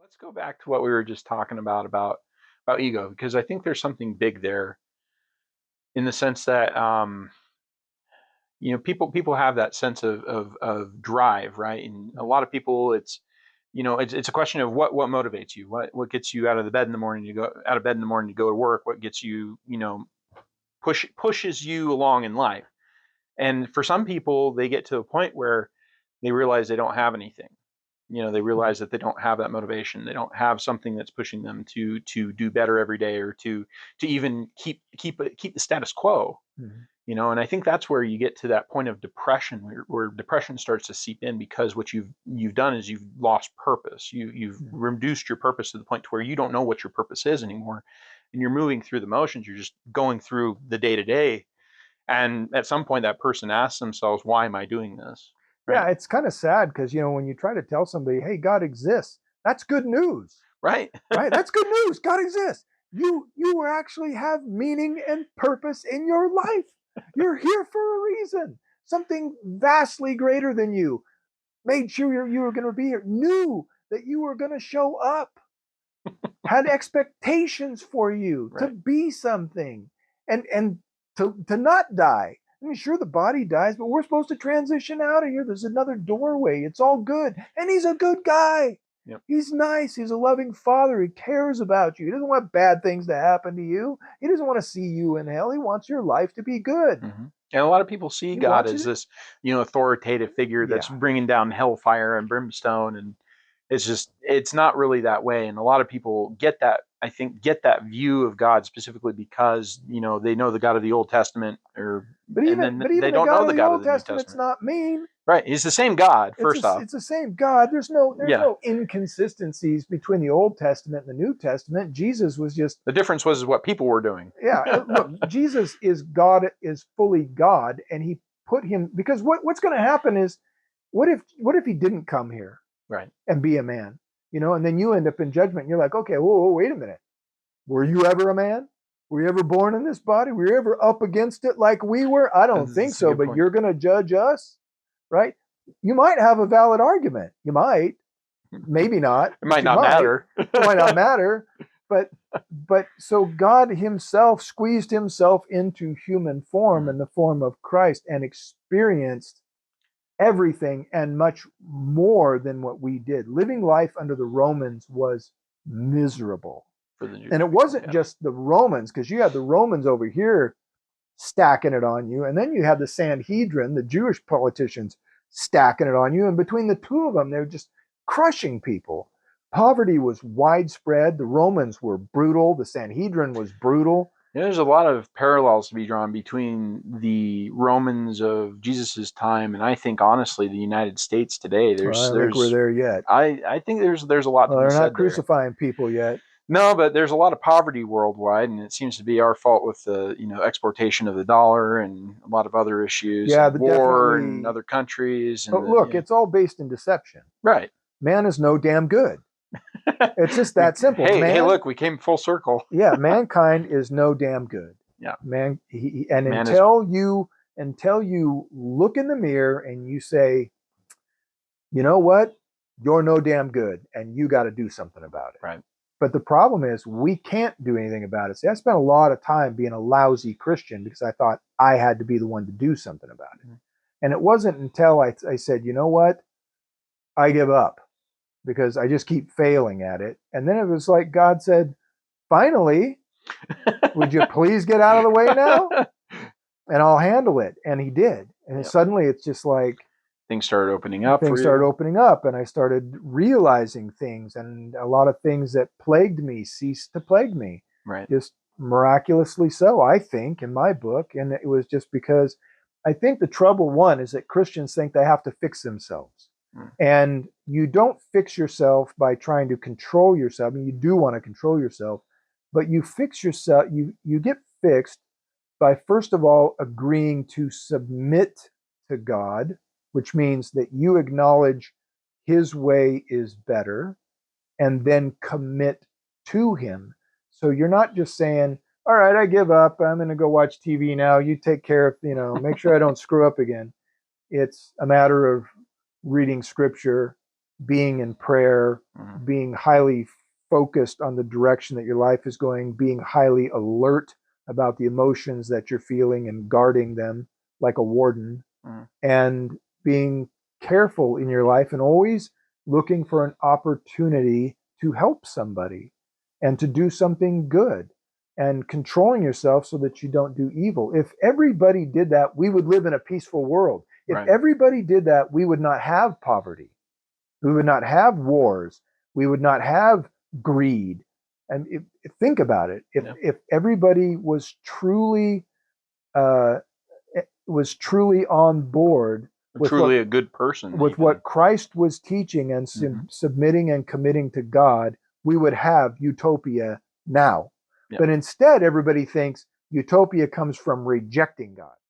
Let's go back to what we were just talking about ego, because I think there's something big there in the sense that people have that sense of drive, right? And a lot of people, it's a question of what motivates you, what gets you out of the bed in the morning to go out of bed in the morning to go to work, what gets you, pushes you along in life. And for some people, they get to a point where they realize they don't have anything. They realize that they don't have that motivation. They don't have something that's pushing them to do better every day, or to even keep the status quo. Mm-hmm. And I think that's where you get to that point of depression, where depression starts to seep in, because what you've done is you've lost purpose. You've reduced your purpose to the point to where you don't know what your purpose is anymore, and you're moving through the motions. You're just going through the day to day, and at some point, that person asks themselves, "Why am I doing this?" Yeah, Right? it's kind of sad because when you try to tell somebody, "Hey, God exists," that's good news, Right? right? That's good news. God exists. You actually have meaning and purpose in your life. You're here for a reason. Something vastly greater than you made sure you were going to be here. Knew that you were going to show up. Had expectations for you to Right. be something, and to not die. I mean, sure, the body dies, but we're supposed to transition out of here. There's another doorway. It's all good. And he's a good guy. Yep. He's nice. He's a loving father. He cares about you. He doesn't want bad things to happen to you. He doesn't want to see you in hell. He wants your life to be good. Hmm. And a lot of people see He God wants as you. this, authoritative figure that's Yeah. bringing down hellfire and brimstone, and it's not really that way. And a lot of people get that, I think, get that view of God specifically because they know the God of the Old Testament, But and even then but they even the don't God know of the the God of Old the New Testament's Testament. not mean. Right? He's the same God. First off, It's the same God. There's yeah. no inconsistencies between the Old Testament and the New Testament. Jesus was just The difference was what people were doing. yeah. Look, Jesus is God, is fully God, and he put him because what's going to happen is what if he didn't come here Right. and be a man, and then you end up in judgment. And you're like, okay, whoa, wait a minute. Were you ever a man? Were you ever born in this body? Were you ever up against it like we were? I don't think That's a so. good But point. you're going to judge us, right? You might have a valid argument. You might. Maybe not, It but might you not might. matter. It might not matter. But so God himself squeezed himself into human form in the form of Christ and experienced everything and much more than what we did. Living life under the Romans was miserable. For the And Jewish it people, wasn't yeah. just the Romans, because you had the Romans over here stacking it on you. And then you had the Sanhedrin, the Jewish politicians, stacking it on you. And between the two of them, they were just crushing people. Poverty was widespread. The Romans were brutal. The Sanhedrin was brutal. There's a lot of parallels to be drawn between the Romans of Jesus's time and, I think, honestly, the United States today. Well, I There's don't think we're there's there yet. I think there's a lot to Well, be they're not said there. crucifying people yet. No, but there's a lot of poverty worldwide, and it seems to be our fault with the exportation of the dollar and a lot of other issues Yeah, and but war in definitely. other countries and But look, it's all based in deception. right. Man is no damn good. It's just that simple. Hey, look, we came full circle. Yeah, mankind is no damn good. Yeah, And man is until you look in the mirror and you say, you know what, you're no damn good, and you got to do something about it. right. But the problem is we can't do anything about it. See, I spent a lot of time being a lousy Christian because I thought I had to be the one to do something about it. And it wasn't until I said, you know what, I give up because I just keep failing at it. And then it was like God said, finally, would you please get out of the way now? And I'll handle it. And he did. And Yep. suddenly it's just like Things started opening up for things started you. opening up, and I started realizing things, and a lot of things that plagued me ceased to plague me. Right. Just miraculously so, I think, in my book. And it was just because I think the trouble, one, is that Christians think they have to fix themselves. And you don't fix yourself by trying to control yourself. I mean, you do want to control yourself, but you fix yourself, you get fixed by first of all agreeing to submit to God, which means that you acknowledge his way is better and then commit to him. So you're not just saying, all right, I give up. I'm going to go watch TV now. You take care of, make sure I don't screw up again. It's a matter of reading scripture, being in prayer, Mhm. being highly focused on the direction that your life is going, being highly alert about the emotions that you're feeling and guarding them like a warden, Mhm. and being careful in your life and always looking for an opportunity to help somebody and to do something good and controlling yourself so that you don't do evil. If everybody did that, we would live in a peaceful world. If Right. everybody did that, we would not have poverty. We would not have wars. We would not have greed. And think about it. Yeah. If everybody uh, was truly on board with Truly a good person, what even. Christ was teaching and Hmm. submitting and committing to God, we would have utopia now. Yeah. But instead, everybody thinks utopia comes from rejecting God.